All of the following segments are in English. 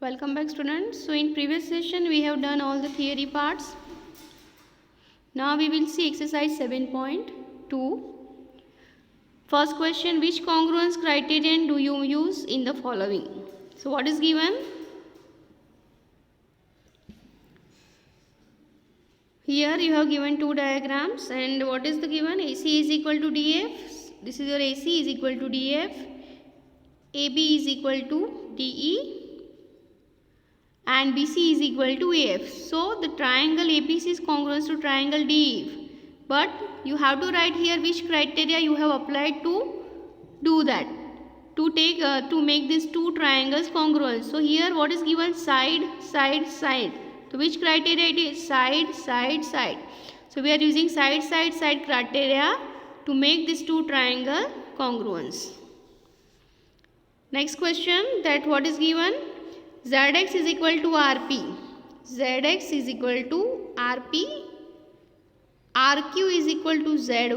Welcome back, students. So in previous session we have done all the theory parts. Now we will see exercise 7.2. First question, which congruence criterion do you use in the following? So what is given? Here you have given two diagrams, and what is the given? AC is equal to DF. This is your AC is equal to DF. AB is equal to DE. And BC is equal to AF. So the triangle APC is congruent to triangle DEF. But you have to write here which criteria you have applied to do that. To make these two triangles congruent. So here what is given? Side, side, side. So which criteria it is? Side, side, side. So we are using side, side, side criteria to make these two triangle congruence. Next question, that what is given? Zx is equal to Rp. Zx is equal to Rp. Rq is equal to Zy.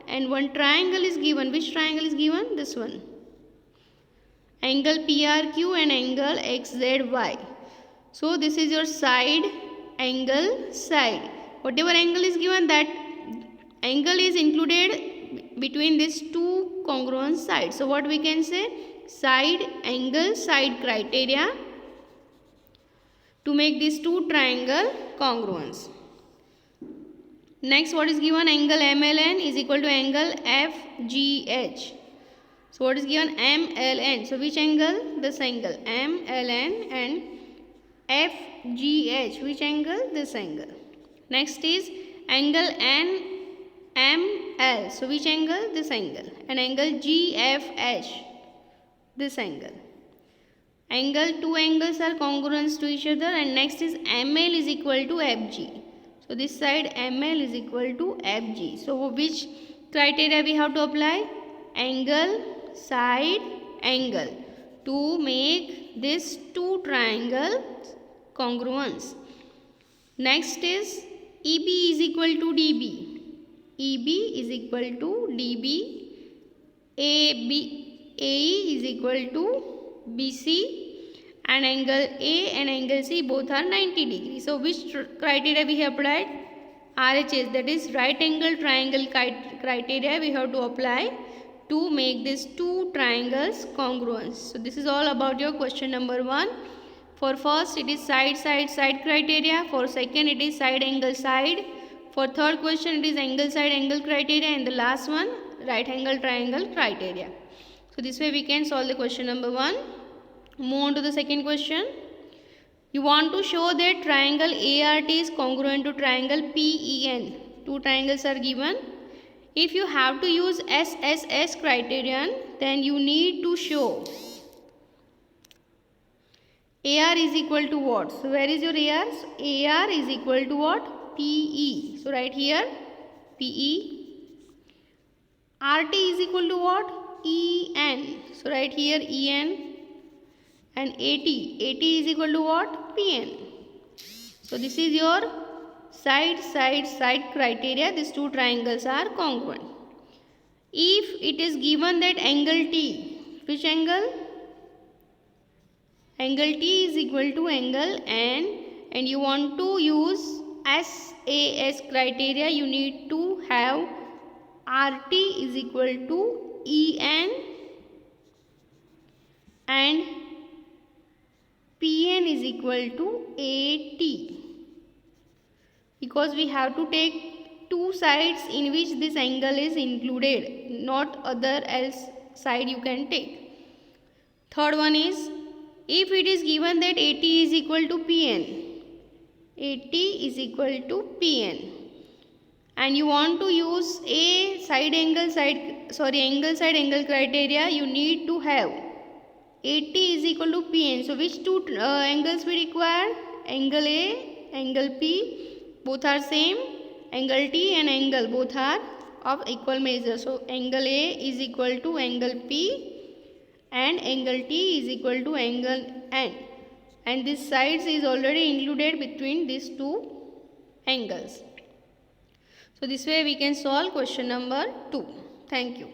And one triangle is given. Which triangle is given? This one. Angle PRQ and angle XZY. So this is your side, angle, side. Whatever angle is given, that angle is included between these two congruent sides. So what we can say? Side, angle, side criteria to make these two triangle congruence. Next, what is given? Angle MLN is equal to angle FGH. So what is given? MLN. So which angle? This angle MLN, and FGH. Which angle? This angle. Next is angle NML. So which angle? This angle. And angle GFH. This angle. Two angles are congruent to each other, and next is ML is equal to FG. So this side ML is equal to FG. So which criteria we have to apply? Angle, side, angle to make this two triangles congruence. Next is EB is equal to DB. EB is equal to DB. AE is equal to BC, and angle A and angle C both are 90 degrees. So which criteria we have applied? RHS, that is right angle triangle criteria we have to apply to make these two triangles congruent. So this is all about your question number 1. For first it is side, side, side criteria. For second it is side, angle, side. For third question it is angle, side, angle criteria. And the last one, right angle triangle criteria. So this way we can solve the question number 1. Move on to the second question. You want to show that triangle ART is congruent to triangle PEN. Two triangles are given. If you have to use SSS criterion, then you need to show AR is equal to what? So where is your AR? So AR is equal to what? PE. So right here PE. RT is equal to what? EN. So right here EN. And AT is equal to what? PN. So this is your side, side, side criteria. These two triangles are congruent. If it is given that angle T, which angle? Angle T is equal to angle N, and you want to use SAS criteria, you need to have RT is equal to EN and PN is equal to AT, because we have to take two sides in which this angle is included, not other else side you can take. Third one is, if it is given that AT is equal to PN, AT is equal to PN, and you want to use angle side angle criteria, you need to have AT is equal to PN. So which two angles we require? Angle A, angle P, both are same. Angle T and angle both are of equal measure. So angle A is equal to angle P and angle T is equal to angle N. And this sides is already included between these two angles. So this way we can solve question number 2. Thank you.